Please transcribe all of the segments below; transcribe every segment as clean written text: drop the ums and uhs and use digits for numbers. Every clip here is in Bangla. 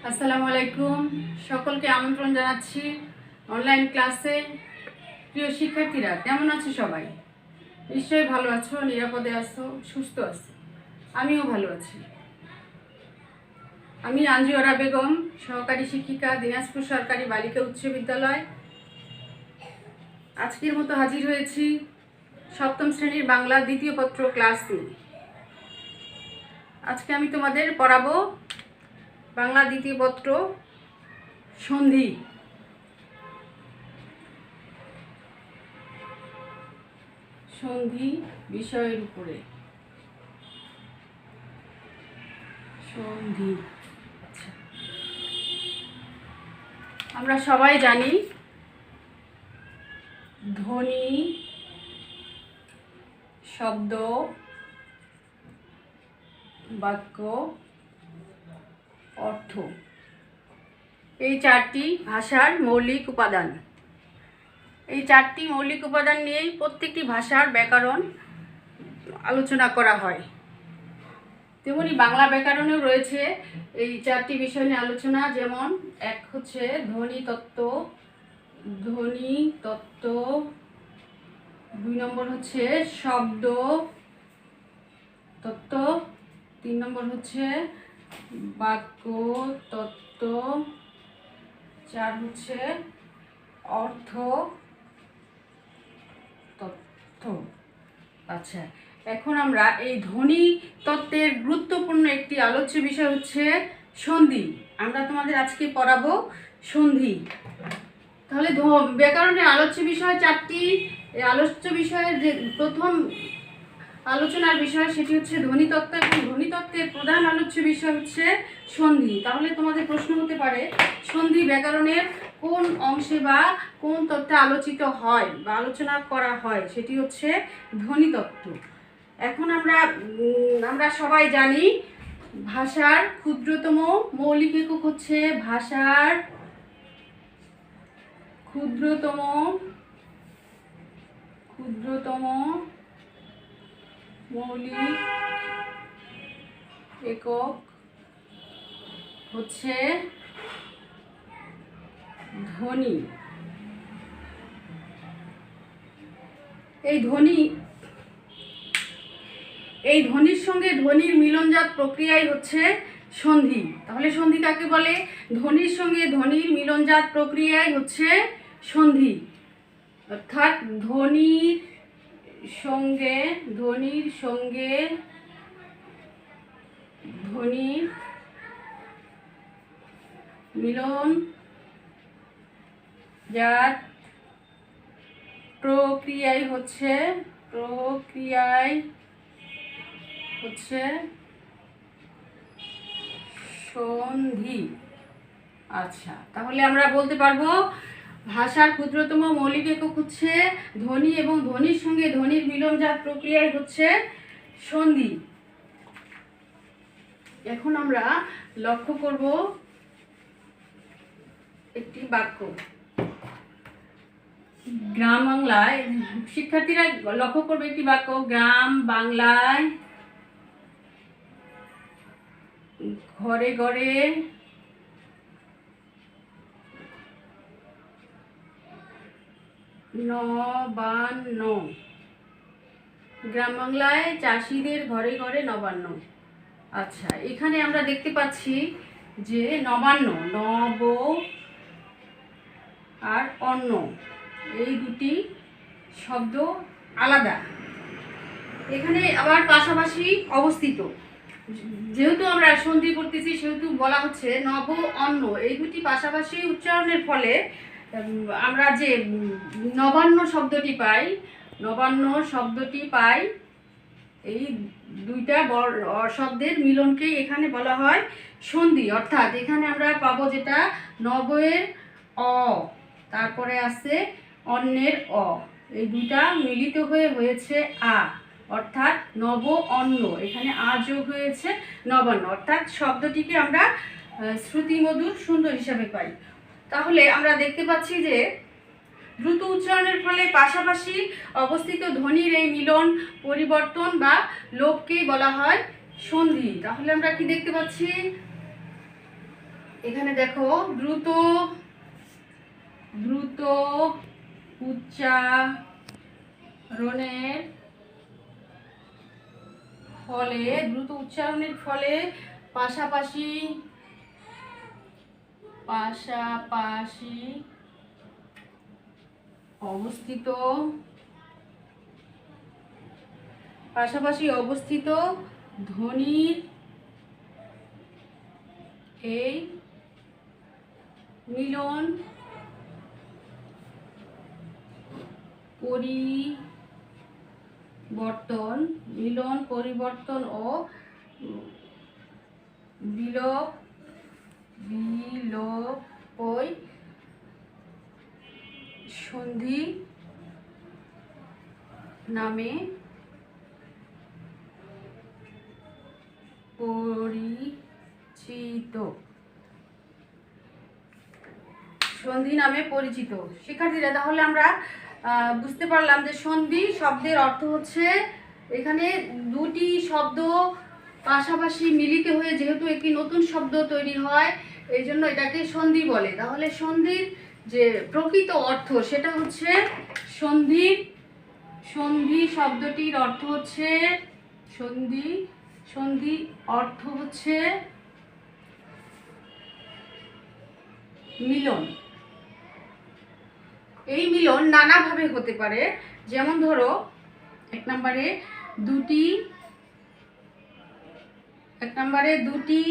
আসসালামু আলাইকুম, সকলকে আমন্ত্রণ জানাচ্ছি অনলাইন ক্লাসে। প্রিয় শিক্ষার্থীরা, কেমন আছো সবাই? নিশ্চয়ই ভালো আছো, নিরাপদে আছো, সুস্থ আছো। আমিও ভালো আছি। আমি আঞ্জুয়ারা বেগম, সহকারী শিক্ষিকা, দিনাজপুর সরকারি বালিকা উচ্চ বিদ্যালয়। আজকের মতো হাজির হয়েছি সপ্তম শ্রেণীর বাংলা দ্বিতীয় পত্র ক্লাস নিয়ে। আজকে আমি তোমাদের পড়াবো বাংলা দ্বিতীয় পত্র সন্ধি। সন্ধি বিষয়ের উপরে। সন্ধি, আচ্ছা, আমরা সবাই জানি ধ্বনি, শব্দ, বাক্য, অর্থ, এই চারটি ভাষার মৌলিক উপাদান। এই চারটি মৌলিক উপাদান নিয়েই প্রত্যেকটি ভাষার ব্যাকরণ আলোচনা করা হয়। তেমনি বাংলা ব্যাকরণেও রয়েছে এই চারটি বিষয় নিয়ে আলোচনা। যেমন এক হচ্ছে ধ্বনি তত্ত্ব, দুই নম্বর হচ্ছে শব্দ তত্ত্ব, তিন নম্বর হচ্ছে বাক্য তত্ত্ব, চার হচ্ছে অর্থ তত্ত্ব। আচ্ছা, এখন আমরা এই ধ্বনি তত্ত্বের গুরুত্বপূর্ণ একটি আলোচ্য বিষয় হচ্ছে সন্ধি। আমরা তোমাদের আজকে পড়াবো সন্ধি। তাহলে ব্যাকরণের আলোচ্য বিষয় চারটি। এই আলোচ্য বিষয়ের যে প্রথম আলোচনার বিষয় সেটি হচ্ছে ধ্বনিতত্ত্ব, এবং ধ্বনিতত্ত্বের প্রধান আলোচ্য বিষয় হচ্ছে সন্ধি। তাহলে তোমাদের প্রশ্ন হতে পারে, সন্ধি ব্যাকরণের কোন অংশে বা কোন তত্ত্বে আলোচিত হয় বা আলোচনা করা হয়? সেটি হচ্ছে ধ্বনিতত্ত্ব। এখন আমরা সবাই জানি ভাষার ক্ষুদ্রতম মৌলিক একক হচ্ছে ভাষার ক্ষুদ্রতম মৌলিক একক হচ্ছে ধ্বনি। এই ধ্বনির সঙ্গে ধ্বনির মিলনজাত প্রক্রিয়াই হচ্ছে সন্ধি। তাহলে সন্ধি কাকে বলে? ধ্বনির সঙ্গে ধ্বনির মিলনজাত প্রক্রিয়াই হচ্ছে সন্ধি। অর্থাৎ ধ্বনির সঙ্গে ধ্বনির মিলনজাত প্রক্রিয়াই হচ্ছে সন্ধি। আচ্ছা, তাহলে আমরা বলতে পারবো ভাষার ক্ষুদ্রতম মৌলিক একক হচ্ছে ধ্বনি, এবং ধ্বনির সঙ্গে ধ্বনির মিলনজাত প্রক্রিয়াই হচ্ছে সন্ধি। এখন আমরা লক্ষ্য করব একটি বাক্য। গ্রাম বাংলায়, শিক্ষার্থীরা লক্ষ্য করবে একটি বাক্য। গ্রাম বাংলায় ঘরে ঘরে নবান্ন। গ্রাম বাংলায় চাষিদের ঘরে ঘরে নবান্ন। আচ্ছা, এখানে আমরা দেখতে পাচ্ছি যে নবান্ন, নব আর অন্ন, এই দুটি শব্দ আলাদা, এখানে আবার পাশাপাশি অবস্থিত। যেহেতু আমরা সন্ধি করতেছি সেহেতু বলা হচ্ছে নব অন্ন, এই দুটি পাশাপাশি উচ্চারণের ফলে আমরা যে নবান্ন শব্দটি পাই, এই দুইটা শব্দের মিলনকেই এখানে বলা হয় সন্ধি। অর্থাৎ এখানে আমরা পাবো যেটা নবের অ, তারপরে আছে অন্যের অ, এই দুইটা মিলিত হয়ে হয়েছে আ, অর্থাৎ নব অন্ন। এখানে আ যোগ হয়েছে নবান্ন, অর্থাৎ শব্দটিকে আমরা শ্রুতিমধুর সুন্দর হিসাবে পাই। তাহলে আমরা দেখতে পাচ্ছি যে দ্রুত উচ্চারণের ফলে পাশাপাশি অবস্থিত ধ্বনির এই মিলন, পরিবর্তন বা লোপকেই বলা হয় সন্ধি। তাহলে আমরা কি দেখতে পাচ্ছি এখানে দেখো, দ্রুত দ্রুত উচ্চারণের ফলে পাশাপাশি অবস্থিত ধ্বনির এই মিলন পরিবর্তন ও বিলোপই সন্ধি নামে পরিচিত। শিক্ষার্থীরা, তাহলে আমরা বুঝতে পারলাম যে সন্ধি শব্দের অর্থ হচ্ছে এখানে দুটি শব্দ পাশাপাশি মিলিত হয়ে যেহেতু একটি নতুন শব্দ তৈরি হয়, এই জন্য এটাকে সন্ধি বলে। তাহলে সন্ধির যে প্রকৃত অর্থ সেটা হচ্ছে সন্ধি শব্দটির অর্থ হচ্ছে সন্ধি অর্থ হচ্ছে মিলন। এই মিলন নানাভাবে হতে পারে, যেমন ধরো এক নম্বরে দুটি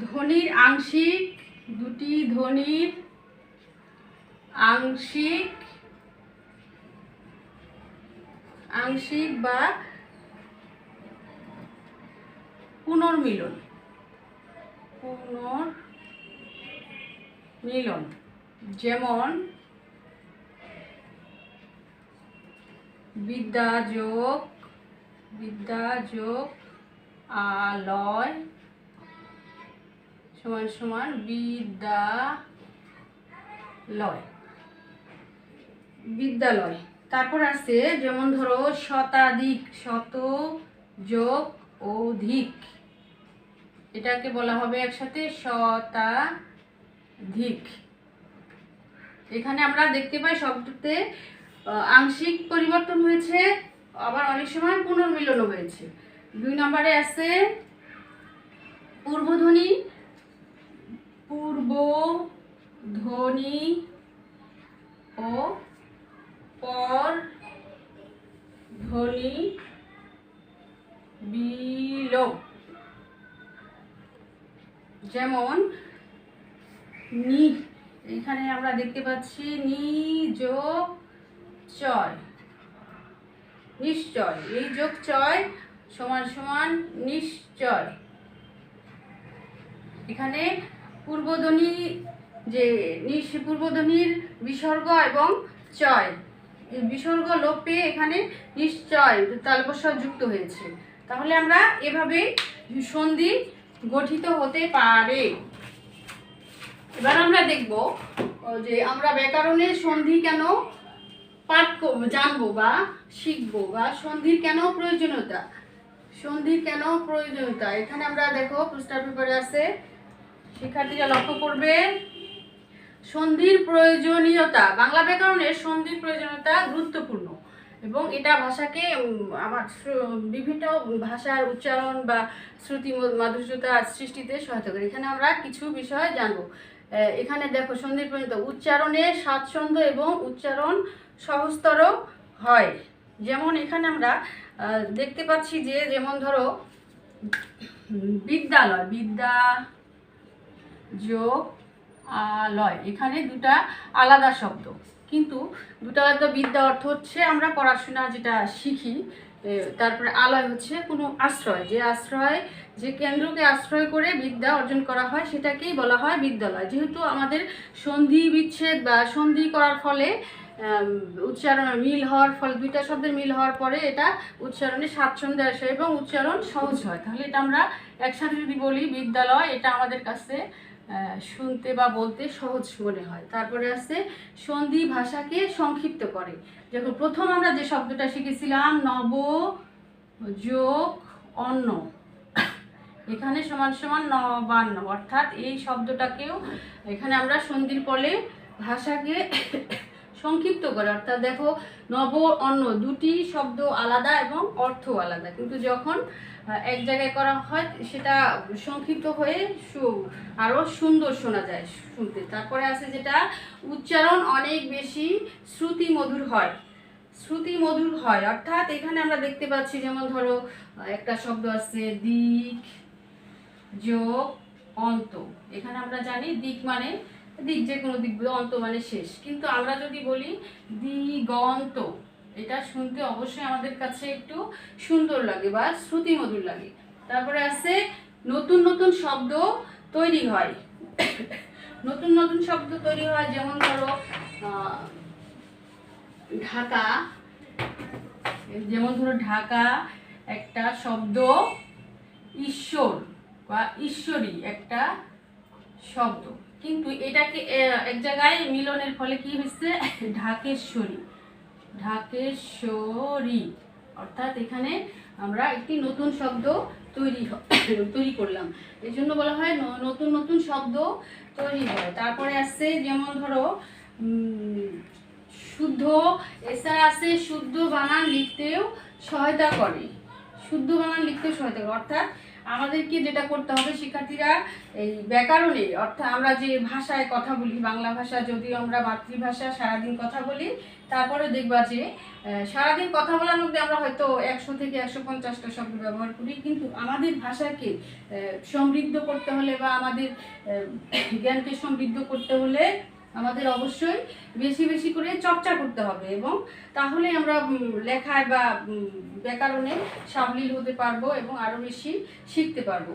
ধ্বনির আংশিক বা পুনর্মিলন। যেমন বিদ্যা যোগ আলয় সমান বিদ্যালয়। তারপর আছে যেমন ধরো শতাধিক, শত যোগ অধিক, এটাকে বলা হবে একসাথে শতাধিক। এখানে আমরা দেখতে পাই শব্দতে আংশিক পরিবর্তন হয়েছে, আবার অনেক সময় পুনর্মিলনও হয়েছে। 2 নম্বরে আছে পূর্বধ্বনি ও পরধ্বনি বিলোপ। যেমন এখানে আমরা দেখতে পাচ্ছি নিশ্চয়, সমান নিশ্চয়। এখানে পূর্বধ্বনির বিসর্গ এবং চয়, এই বিসর্গ লোপ পেয়ে এখানে নিশ্চয় তালবস্য যুক্ত হয়েছে। তাহলে আমরা এভাবে সন্ধি গঠিত হতে পারে। এবার আমরা দেখব যে আমরা ব্যাকরণের সন্ধি কেন পাঠ জানবো বা শিখবো, বা সন্ধির কেন প্রয়োজনীয়তা। এখানে আমরা দেখো প্রশ্ন পেপারে আছে, শিক্ষার্থীরা লক্ষ্য করবে সন্ধির প্রয়োজনীয়তা। বাংলা ব্যাকরণের সন্ধির প্রয়োজনীয়তা গুরুত্বপূর্ণ এবং এটা ভাষাকে বিভিন্ন ভাষার উচ্চারণ বা শ্রুতি মাধুর্যতা সৃষ্টিতে সহায়তা করে। এখানে আমরা কিছু বিষয় জানবো। এখানে দেখো সন্ধির প্রয়োজনীয়তা, উচ্চারণে স্বাচ্ছন্দ্য এবং উচ্চারণ সহজতর হয়। যেমন এখানে আমরা দেখতে পাচ্ছি যে যেমন ধরো বিদ্যালয়, বিদ্যা যোগ আলয়, এখানে দুটা আলাদা শব্দ, কিন্তু দুটা আলাদা। বিদ্যা অর্থ হচ্ছে আমরা পড়াশোনা যেটা শিখি, তারপরে আলয় হচ্ছে কোনো আশ্রয়, যে কেন্দ্রকে আশ্রয় করে বিদ্যা অর্জন করা হয় সেটাকেই বলা হয় বিদ্যালয়। যেহেতু আমাদের সন্ধি বিচ্ছেদ বা সন্ধি করার ফলে উচ্চারণের মিল হওয়ার ফলে, দুইটা শব্দের মিল হওয়ার পরে এটা উচ্চারণে স্বাচ্ছন্দ্য আসে এবং উচ্চারণ সহজ হয়। তাহলে এটা আমরা একসাথে যদি বলি বিদ্যালয়, এটা আমাদের কাছে শুনতে বা বলতে সহজ মনে হয়। তারপরে আছে সন্ধি ভাষাকে সংক্ষিপ্ত করে। যখন প্রথম আমরা যে শব্দটা শিখেছিলাম নব যোগ অন্য, এখানে সমান সমান নবান্ন, অর্থাৎ এই শব্দটাকেও এখানে আমরা সন্ধির ফলে ভাষাকে সংক্ষিপ্ত করে, অর্থাৎ দেখো নব অন্ন দুটি শব্দ আলাদা এবং অর্থ আলাদা, কিন্তু যখন এক জায়গায় করা হয় সেটা সংক্ষিপ্ত হয়ে আরও সুন্দর শোনা যায় শুনতে। তারপরে আছে যেটা উচ্চারণ অনেক বেশি শ্রুতি মধুর হয়। শ্রুতি মধুর হয় অর্থাৎ এখানে আমরা দেখতে পাচ্ছি, যেমন ধরো একটা শব্দ আছে দিক যোগ অন্ত। এখানে আমরা জানি দিক মানে দিক, যে কোনো দিক, অন্ত মানে শেষ, কিন্তু আমরা যদি বলি দিগন্ত, এটা শুনতে অবশ্যই আমাদের কাছে একটু সুন্দর লাগে বা শ্রুতি মধুর লাগে। তারপরে আছে নতুন নতুন শব্দ তৈরি হয়। নতুন নতুন শব্দ তৈরি হয়, যেমন ধরো ঢাকা, যেমন ধরো ঢাকা একটা শব্দ, ঈশ্বর বা ঈশ্বরী একটা শব্দ, কিন্তু এটাকে এক জায়গায় মিলনের ফলে কি হয়েছে ঢাকেশ্বরী। ঢাকেশ্বরী অর্থাৎ এখানে আমরা একটি নতুন শব্দ তৈরি করলাম, এই জন্য বলা হয় নতুন নতুন শব্দ তৈরি হয়। তারপরে আসছে যেমন ধরো শুদ্ধ, এছাড়া আছে শুদ্ধ বানান লিখতেও সহায়তা করে। শুদ্ধ বানান লিখতেও সহায়তা করে, অর্থাৎ আমাদেরকে যেটা করতে হবে শিক্ষার্থীরা, এই ব্যাকরণে, অর্থাৎ আমরা যে ভাষায় কথা বলি, বাংলা ভাষা যদিও আমরা মাতৃভাষা, সারাদিন কথা বলি, তারপরে দেখবা যে সারাদিন কথা বলার মধ্যে আমরা হয়তো 100 থেকে 150টা শব্দ ব্যবহার করি, কিন্তু আমাদের ভাষাকে সমৃদ্ধ করতে হলে বা আমাদের জ্ঞানকে সমৃদ্ধ করতে হলে আমাদের অবশ্যই বেশি বেশি করে চর্চা করতে হবে, এবং তাহলে আমরা লেখায় বা ব্যাকরণে সাবলীল হতে পারবো এবং আরও বেশি শিখতে পারবো।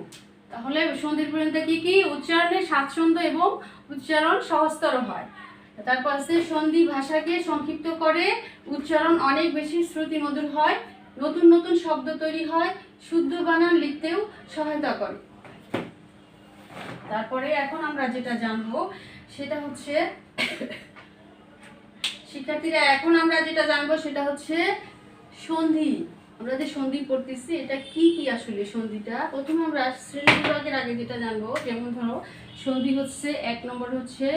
তাহলে সন্ধির পর্যন্ত কি কি উচ্চারণে স্বাচ্ছন্দ্য এবং উচ্চারণ সহজতর হয়। তারপর আছে সন্ধি ভাষাকে সংক্ষিপ্ত করে, উচ্চারণ অনেক বেশি শ্রুতিমধুর হয়, নতুন নতুন শব্দ তৈরি হয়, শুদ্ধ বানান লিখতেও সহায়তা করে। তারপরে এখন আমরা যেটা জানবো সেটা হচ্ছে শিক্ষার্থীরা, এখন আমরা যেটা জানবো সেটা হচ্ছে সন্ধি। আমরা যে সন্ধি পড়তেছি এটা কি কি আসলে সন্ধিটা, প্রথমে আমরা শ্রেণী বিভাগের আগে যেটা জানবো, যেমন ধরো সন্ধি হচ্ছে 1 নম্বর হচ্ছে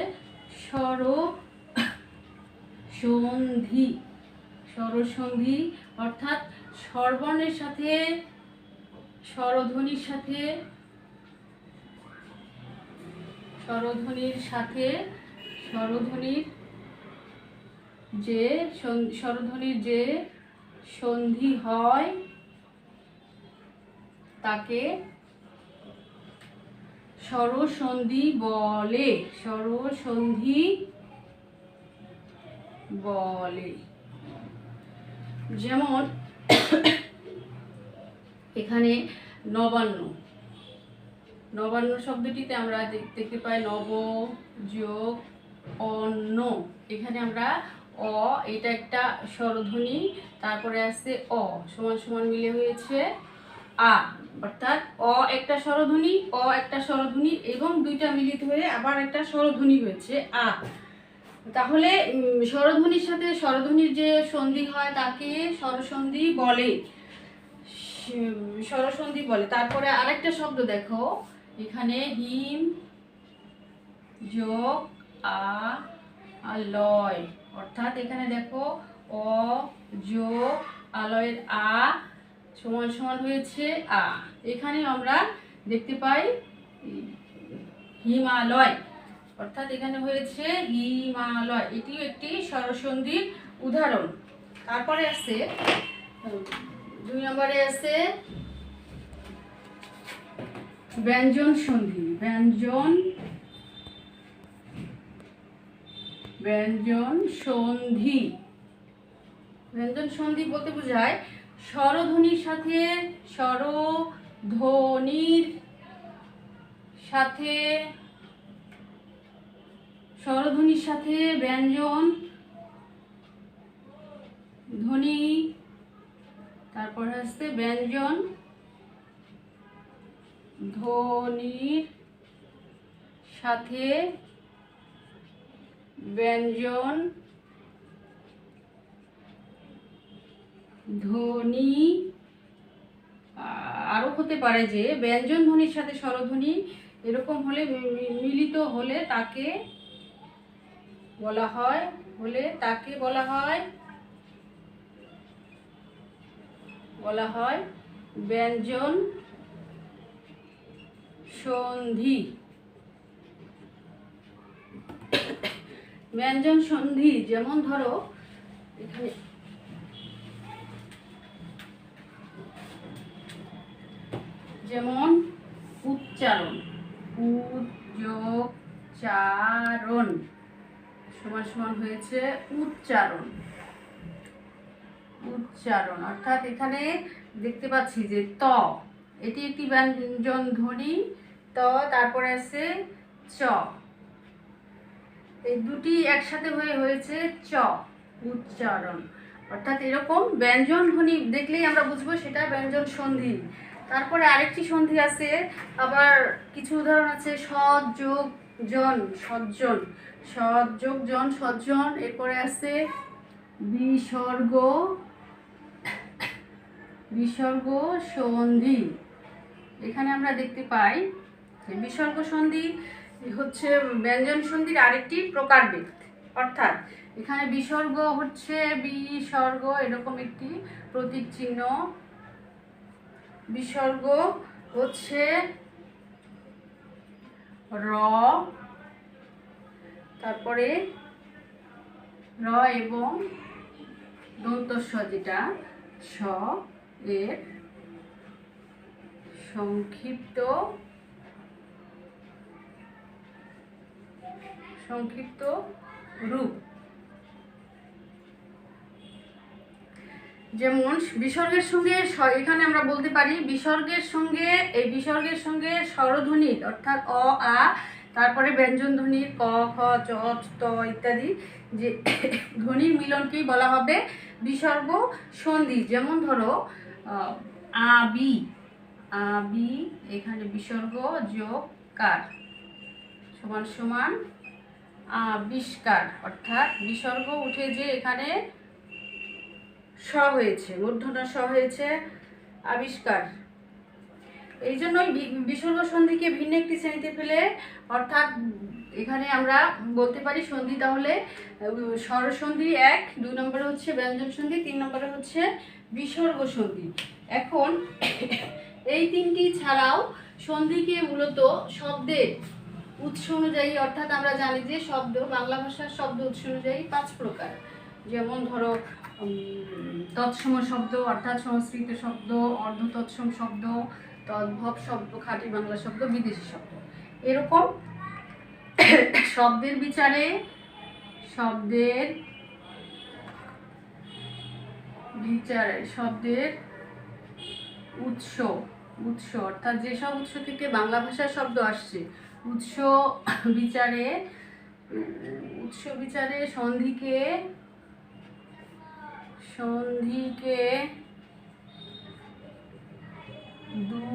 স্বরসন্ধি। স্বরসন্ধি অর্থাৎ স্বরবর্ণের সাথে স্বরধ্বনির সাথে স্বরধ্বনির যে সন্ধি হয় তাকে স্বরসন্ধি বলে। স্বরসন্ধি বলে। যেমন এখানে নবান্ন, নবান্ন শব্দটিতে আমরা দেখতে পাই নব যোগ অন্ন। এখানে আমরা অ, এটা একটা স্বরধ্বনি, তারপরে আছে অ সমান সমান মিলে হয়েছে আ, অর্থাৎ অ একটা স্বরধ্বনি, অ একটা স্বরধ্বনি এবং দুইটা মিলিত হয়ে আবার একটা স্বরধ্বনি হয়েছে আ। তাহলে স্বরধ্বনির সাথে স্বরধ্বনির যে সন্ধি হয় তাকে স্বরসন্ধি বলে। স্বরসন্ধি বলে। তারপরে আরেকটা শব্দ দেখো, এখানে হিম যোগ আলয়, অর্থাৎ এখানে দেখো অ যোগ আলয়ের আ সমান সমান হয়েছে আ। এখানে আমরা দেখতে পাই হিমালয়, অর্থাৎ এখানে হয়েছে হিমালয়, এটিও একটি স্বরসন্ধির উদাহরণ। তারপরে আছে 2 নম্বরে আছে ব্যঞ্জন সন্ধি। ব্যঞ্জন সন্ধি, ব্যঞ্জন সন্ধি বলতে বোঝায় স্বরধ্বনির সাথে ব্যঞ্জন ধ্বনি, তারপর আসছে ব্যঞ্জন ধ্বনির সাথে ব্যঞ্জন ধ্বনি আরোহ হতে পারে যে ব্যঞ্জন ধ্বনির সাথে স্বরধ্বনি এরকম হলে মিলিত হলে তাকে বলা হয় ব্যঞ্জন সন্ধি। ব্যঞ্জন সন্ধি যেমন ধরো এখানে যেমন উচ্চারণ, সমান সমান হয়েছে উচ্চারণ। অর্থাৎ এখানে দেখতে পাচ্ছি যে ত, এটি একটি ব্যঞ্জন ধ্বনি ত, তারপরে আছে চ, এই দুটি একসাথে হয়েছে চ, উচ্চারণ। অর্থাৎ এরকম ব্যঞ্জন ধ্বনি দেখলেই আমরা বুঝবো সেটা ব্যঞ্জন সন্ধি। তারপরে আরেকটি সন্ধি আছে, আবার কিছু উদাহরণ আছে সৎ যোগ জন, সজ্জন। এরপরে আছে বিসর্গ সন্ধি। এখানে আমরা দেখতে পাই যে বিসর্গ সন্ধি হচ্ছে ব্যঞ্জন সন্ধির আরেকটি প্রকারভেদ। অর্থাৎ এখানে বিসর্গ এরকম একটি প্রতীক চিহ্ন, বিসর্গ হচ্ছে র, তারপরে র এবং দন্তস্ব যেটা স এর সংক্ষিপ্ত রূপ। যেমন বিসর্গের সঙ্গে এখানে আমরা বলতে পারি বিসর্গের সঙ্গে স্বরধ্বনি অর্থাৎ অ আ, তারপরে ব্যঞ্জন ধ্বনির ক খ চ ত ইত্যাদি যে ধ্বনির মিলনকেই বলা হবে বিসর্গ সন্ধি। যেমন ধরো আবি, এখানে বিসর্গ যোগ কার সমান সমান আবিষ্কার। অর্থাৎ বিসর্গ উঠে যে এখানে স হয়েছে, মূর্ধন্য স হয়েছে, আবিষ্কার। এই জন্যই বিসর্গ সন্ধিকে ভিন্ন একটি শ্রেণীতে ফেলে, অর্থাৎ এখানে আমরা বলতে পারি সন্ধি তাহলে স্বরসন্ধি 1, 2 নম্বরে হচ্ছে ব্যঞ্জন সন্ধি, 3 নম্বরে হচ্ছে বিসর্গ সন্ধি। এখন এই তিনটি ছাড়াও সন্ধিকে মূলত শব্দের উৎস অনুযায়ী, অর্থাৎ আমরা জানি যে শব্দ বাংলা ভাষার শব্দ উৎস অনুযায়ী 5 প্রকার। যেমন ধরো তৎসম শব্দ অর্থাৎ সংস্কৃত শব্দ, অর্ধ তৎসম শব্দ, তদ্ভব শব্দ, খাঁটি বাংলা শব্দ, বিদেশি শব্দ। এরকম শব্দের বিচারে শব্দের উৎস অর্থাৎ যেসব উৎস থেকে বাংলা ভাষার শব্দ আসছে, উৎস বিচারে সন্ধিকে দু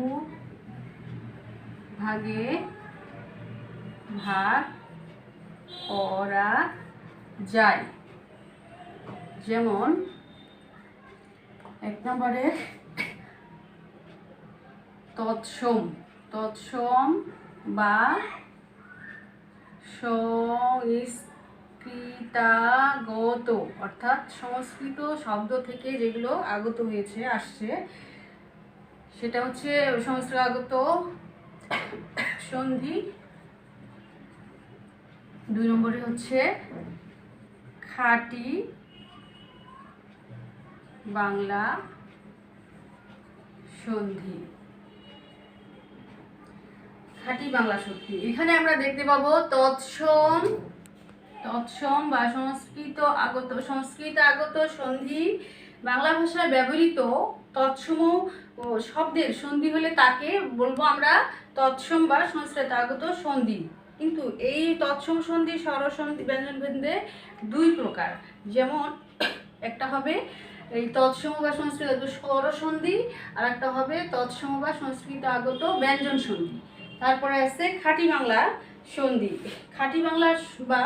ভাগে ভাগ করা যায়। যেমন 1 নম্বরে তৎসম বা সংস্কৃতাগত, অর্থাৎ সংস্কৃত শব্দ থেকে যেগুলো আসছে সেটা হচ্ছে সংস্কৃতাগত সন্ধি। 2 নম্বরে হচ্ছে খাঁটি বাংলা সন্ধি। এখানে আমরা দেখতে পাবো তৎসম বা সংস্কৃত আগত সন্ধি। বাংলা ভাষায় ব্যবহৃত তৎসম শব্দের সন্ধি হলে তাকে বলবো আমরা তৎসম বা সংস্কৃত আগত সন্ধি। কিন্তু এই তৎসম সন্ধি স্বরসন্ধি ব্যঞ্জন ভেদে 2 প্রকার। যেমন একটা হবে এই তৎসম বা সংস্কৃত আগত স্বরসন্ধি, আর একটা হবে তৎসম বা সংস্কৃত আগত ব্যঞ্জন সন্ধি। তারপরে আছে খাঁটি বাংলা সন্ধি। খাঁটি বাংলা বা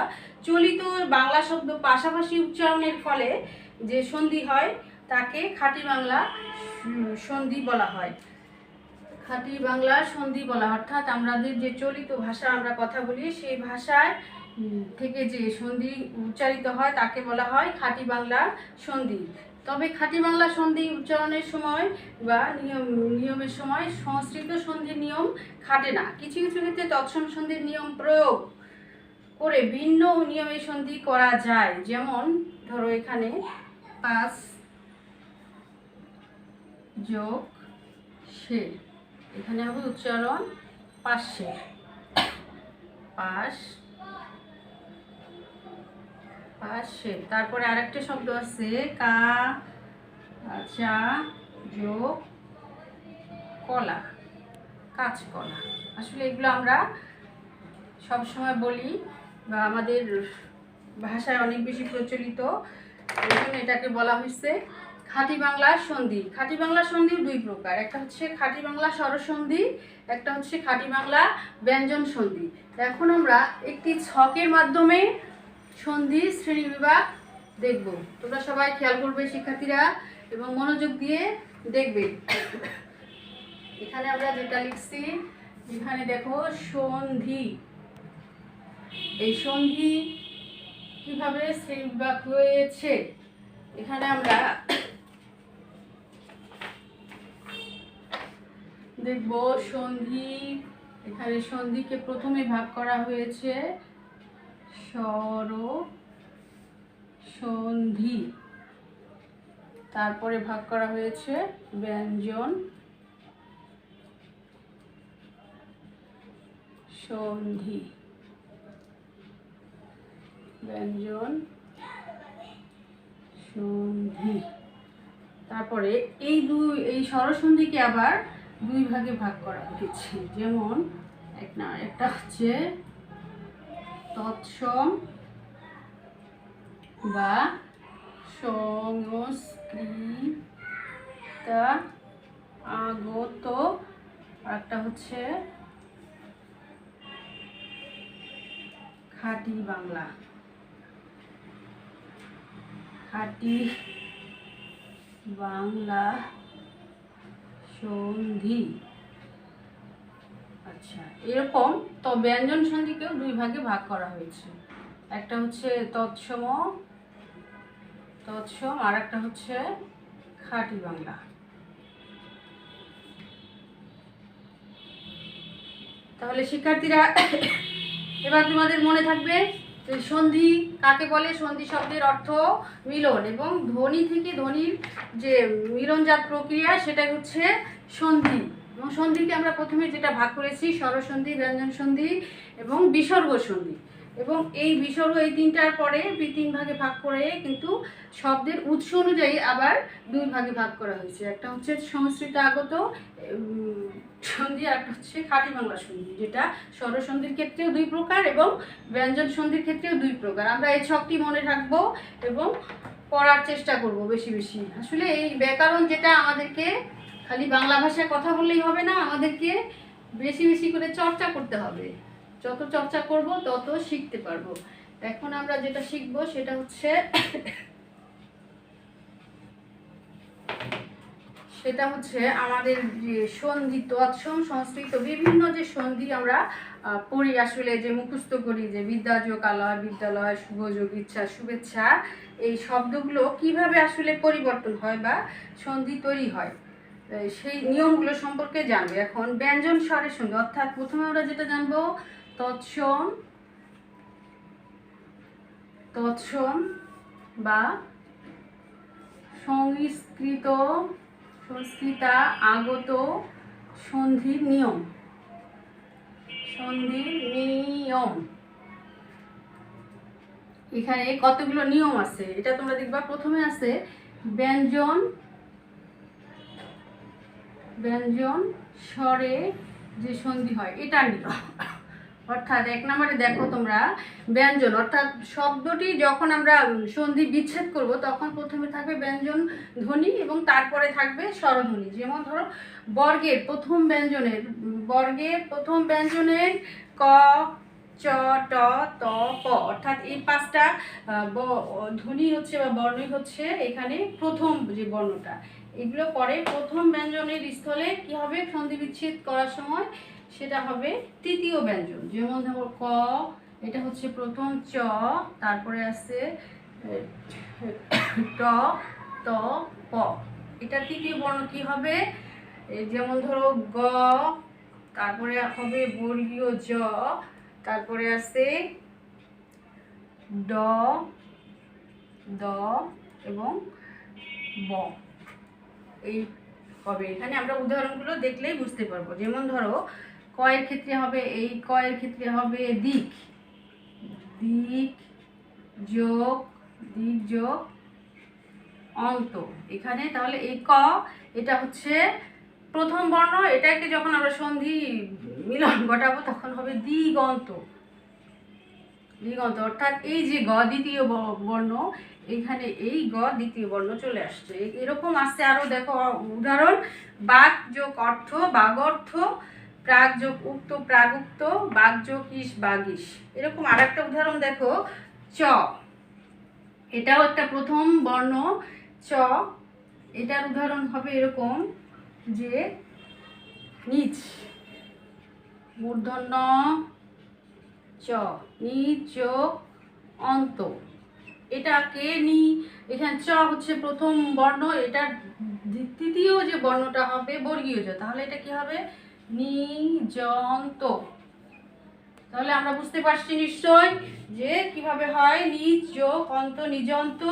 চলিত বাংলা শব্দ পাশাপাশি উচ্চারণের ফলে যে সন্ধি হয় তাকে খাঁটি বাংলা সন্ধি বলা হয়। খাঁটি বাংলা সন্ধি বলা, অর্থাৎ আমাদের যে চলিত ভাষা আমরা কথা বলি সেই ভাষায় থেকে যে সন্ধি উচ্চারিত হয় তাকে বলা হয় খাঁটি বাংলা সন্ধি। তবে খাঁটি বাংলা সন্ধি উচ্চারণের সময় বা নিয়মের সময় সংস্কৃত সন্ধির নিয়ম খাটে না। কিছু কিছু ক্ষেত্রে তৎসম সন্ধির নিয়ম প্রয়োগ করে ভিন্ন নিয়মে সন্ধি করা যায়। যেমন ধরো এখানে 5 যোগ সে, এখানে হবে উচ্চারণ পাশে, 5 পাশে। তারপরে আরেকটা শব্দ আছে কা চা যোগ কলা, কাঁচকলা। আসলে এগুলো আমরা সব সময় বলি বা আমাদের ভাষায় অনেক বেশি প্রচলিত, এই জন্য এটাকে বলা হয়েছে খাঁটি বাংলা সন্ধি। খাঁটি বাংলা সন্ধি দুই প্রকার, একটা হচ্ছে খাঁটি বাংলা স্বরসন্ধি, একটা হচ্ছে খাঁটি বাংলা ব্যঞ্জন সন্ধি। এখন আমরা একটি ছকের মাধ্যমে সন্ধি শ্রেণীবিভাগ দেখব। তোমরা সবাই খেয়াল করবে শিক্ষার্থীরা এবং মনোযোগ দিয়ে দেখবে। এখানে আমরা যেটা লিখছি, এখানে দেখো সন্ধি। এই সন্ধি কিভাবে শ্রেণীবিভাগ হয়েছে, এখানে আমরা দেখব সন্ধি। এখানে সন্ধিকে প্রথমে ভাগ করা হয়েছে স্বর সন্ধি, তারপরে ভাগ করা হয়েছে ব্যঞ্জন সন্ধি, ব্যঞ্জন সন্ধি। তারপরে এই স্বরসন্ধিকে আবার দুই ভাগে ভাগ করা হয়েছে। যেমন একটা হচ্ছে তৎসম বা সংস্কৃত আগত, আর একটা হচ্ছে খাঁটি বাংলা, খাঁটি বাংলা সন্ধি। আচ্ছা, এরকম তো ব্যঞ্জন সন্ধিকেও দুই ভাগে ভাগ করা হয়েছে, একটা হচ্ছে তৎসম আর একটা হচ্ছে খাঁটি বাংলা। তাহলে শিক্ষার্থীরা এবার তোমাদের মনে থাকবে যে সন্ধি কাকে বলে। সন্ধি শব্দের অর্থ মিলন, এবং ধ্বনি থেকে ধ্বনির যে মিলনজাত প্রক্রিয়া সেটাই হচ্ছে সন্ধি। এবং সন্ধিকে আমরা প্রথমে যেটা ভাগ করেছি স্বরসন্ধি, ব্যঞ্জন সন্ধি এবং বিসর্গ সন্ধি। এবং এই বিসর্গ এই তিনটার পরে তিন ভাগে ভাগ করে কিন্তু শব্দের উৎস অনুযায়ী আবার দুই ভাগে ভাগ করা হয়েছে। একটা হচ্ছে সংস্কৃত আগত সন্ধি, আর একটা হচ্ছে খাঁটি বাংলা সন্ধি, যেটা স্বরসন্ধির ক্ষেত্রেও দুই প্রকার এবং ব্যঞ্জন সন্ধির ক্ষেত্রেও দুই প্রকার। আমরা এই ছকটি মনে রাখবো এবং পড়ার চেষ্টা করব বেশি বেশি। আসলে এই ব্যাকরণ যেটা আমাদেরকে খালি বাংলা ভাষায় কথা বললেই হবে না, আমাদেরকে বেশি বেশি করে চর্চা করতে হবে। যত চর্চা করব তত শিখতে পারবো। এখন আমরা যেটা শিখব সেটা হচ্ছে আমাদের যে সন্ধি, তৎসম, সংস্কৃত বিভিন্ন যে সন্ধি আমরা পড়ি, আসলে যে মুখস্থ করি, যে বিদ্যাযোগ আলয়, বিদ্যালয়, শুভযোগ, ইচ্ছা, শুভেচ্ছা, এই শব্দগুলো কিভাবে আসলে পরিবর্তন হয় বা সন্ধি তৈরি হয় সেই নিয়মগুলো সম্পর্কে জানবো। এখন ব্যঞ্জন স্বরের সন্ধি, অর্থাৎ প্রথমে আমরা যেটা জানবো তৎসম বা সংস্কৃত আগত সন্ধির নিয়ম। এখানে কতগুলো নিয়ম আছে এটা তোমরা দেখবা। প্রথমে আছে ব্যঞ্জন স্বরে যে সন্ধি হয় এটা নিয়ম। অর্থাৎ এক নম্বরে দেখো তোমরা ব্যঞ্জন, অর্থাৎ শব্দটি যখন আমরা সন্ধি বিচ্ছেদ করব তখন প্রথমে থাকবে ব্যঞ্জন ধ্বনি এবং তারপরে থাকবে স্বরধ্বনি। যেমন ধরো বর্গের প্রথম ব্যঞ্জনের ক, চ, ট, ত, প, অর্থাৎ এই পাঁচটা ধ্বনি হচ্ছে বা বর্ণই হচ্ছে এখানে প্রথম যে বর্ণটা। এগুলো পরে প্রথম ব্যঞ্জনের স্থলে কি হবে সন্ধি বিচ্ছেদ করার সময় সেটা হবে তৃতীয় ব্যঞ্জন। যেমন ধরো ক, এটা হচ্ছে প্রথম চ, তারপরে আছে ট, ত, প, এটা তৃতীয় বর্ণ কি হবে, যেমন ধরো গ, তারপরে হবে বর্গীয় জ, তারপরে আছে ড, দ এবং ব, এই হবে। এখানে আমরা উদাহরণগুলো দেখলেই বুঝতে পারবো। যেমন ধরো কয়ের ক্ষেত্রে হবে, এই কয়ের ক্ষেত্রে হবে দিক, দিক যোগ দিক যোগ অন্ত। এখানে তাহলে এই ক, এটা হচ্ছে প্রথম বর্ণ, এটাকে যখন আমরা সন্ধি মিলন ঘটাবো তখন হবে দিগন্ত, দিগন্ত। অর্থাৎ এই যে গ দ্বিতীয় বর্ণ, এখানে এই গ দ্বিতীয় বর্ণ চলে আসছে। এরকম আসছে আরো, দেখো উদাহরণ, বাক যোগ অর্থ বাগর্থ, প্রাগ যোগ উক্ত প্রাগুক্ত, বাক যোগ ইস বাগিস। এরকম আর একটা উদাহরণ দেখো, চ, এটাও একটা প্রথম বর্ণ চ, এটার উদাহরণ হবে এরকম যে নিচ মূর্ধন্য চ, নিচ যোগ অন্ত। এটাকে নি, এখানে চ হচ্ছে প্রথম বর্ণ, এটার তৃতীয় যে বর্ণটা হবে বর্গীয় জ, তাহলে এটা কি হবে নিযন্ত। তাহলে আমরা বুঝতে পারছি নিশ্চয় যে কিভাবে হয় নিজ যোগ অন্ত নিযন্ত,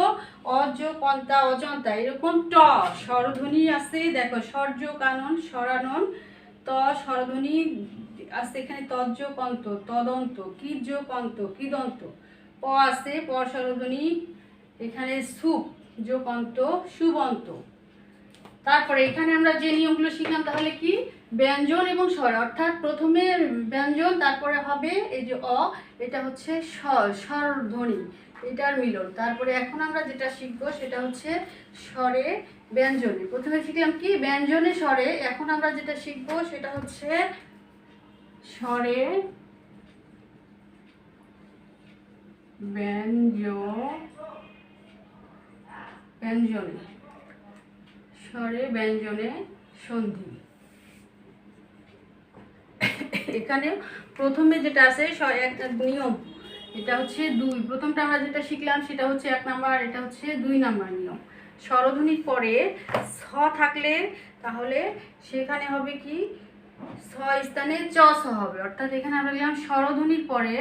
অযোগ অন্তা অজন্তা। এরকম ট স্বরধ্বনি আছে, দেখো স্বর্য কানন স্বরানন, ত স্বরধ্বনি আছে এখানে, তজ্যোগ অন্ত তদন্ত, কীযোগ অন্ত কীদন্ত, প আছে প স্বরধ্বনি এখানে, সুপ যোগ অন্ত সুবন্ত। তারপরে এখানে আমরা যে নিয়মগুলো শিখলাম, তাহলে কি ব্যঞ্জন এবং স্বর, অর্থাৎ প্রথমে ব্যঞ্জন তারপরে হবে এই যে অ, এটা হচ্ছে স্বরধ্বনি, এটার মিলন। তারপরে এখন আমরা যেটা শিখবো সেটা হচ্ছে স্বরে ব্যঞ্জনে। প্রথমে শিখলাম কি ব্যঞ্জনে স্বরে, এখন আমরা যেটা শিখবো সেটা হচ্ছে স্বরে ব্যঞ্জনে, স্বরে ব্যঞ্জনে সন্ধি। এখানে প্রথমে যেটা আছে একটা নিয়ম, এটা হচ্ছে দুই, প্রথমটা আমরা যেটা শিখলাম সেটা হচ্ছে 1 নাম্বার, এটা হচ্ছে 2 নাম্বার নিয়ম। স্বরধ্বনির পরে স থাকলে তাহলে সেখানে হবে কি স স্থানে চ স হবে, অর্থাৎ এখানে আমরা লিখলাম স্বরধ্বনির পরে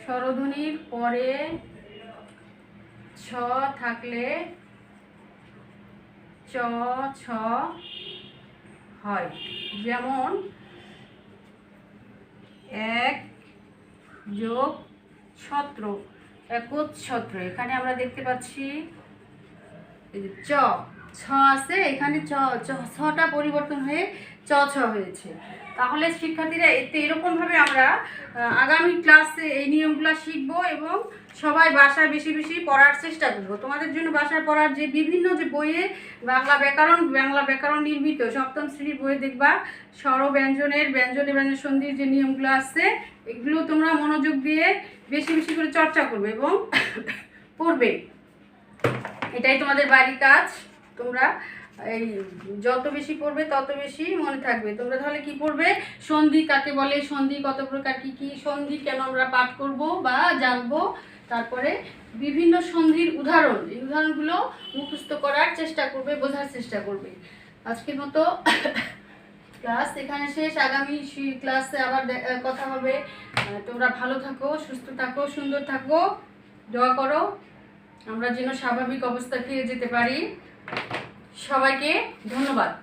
স্বরধ্বনির পরে ছ থাকলে চ ছ হয়। যেমন 1 যোগ ছত্র একচ্ছত্র, এখানে আমরা দেখতে পাচ্ছি চ ছ আছে, এখানে চ ছটা পরিবর্তন হয়ে চ ছ হয়েছে। তাহলে শিক্ষার্থীরা এতে এরকমভাবে আমরা আগামী ক্লাসে এই নিয়মগুলো শিখবো এবং সবাই বাসায় বেশি বেশি পড়ার চেষ্টা করবো। তোমাদের জন্য বাসায় পড়ার যে বিভিন্ন যে বইয়ে বাংলা ব্যাকরণ নির্মিত সপ্তম শ্রেণীর বইয়ে দেখবা স্বর ব্যঞ্জনের ব্যঞ্জনে ব্যঞ্জন সন্ধির যে নিয়মগুলো আছে, এগুলো তোমরা মনোযোগ দিয়ে বেশি বেশি করে চর্চা করবে এবং পড়বে। এটাই তোমাদের বাড়ির কাজ। তোমরা এই যত বেশি পড়বে তত বেশি মনে থাকবে। তোমরা তাহলে কি পড়বে, সন্ধি কাকে বলে, সন্ধি কত প্রকার, কি কি সন্ধি কেন আমরা পাঠ করব বা জানবো, তারপরে বিভিন্ন সন্ধির উদাহরণ, এই উদাহরণগুলো মুখস্থ করার চেষ্টা করবে, বোঝার চেষ্টা করবে। আজকের মতো ক্লাস এখানে শেষ, আগামী ক্লাসে আবার কথা হবে। তোমরা ভালো থাকো, সুস্থ থাকো, সুন্দর থাকো, দোয়া করো আমরা যেন স্বাভাবিক অবস্থা ফিরে যেতে পারি। সবাইকে ধন্যবাদ।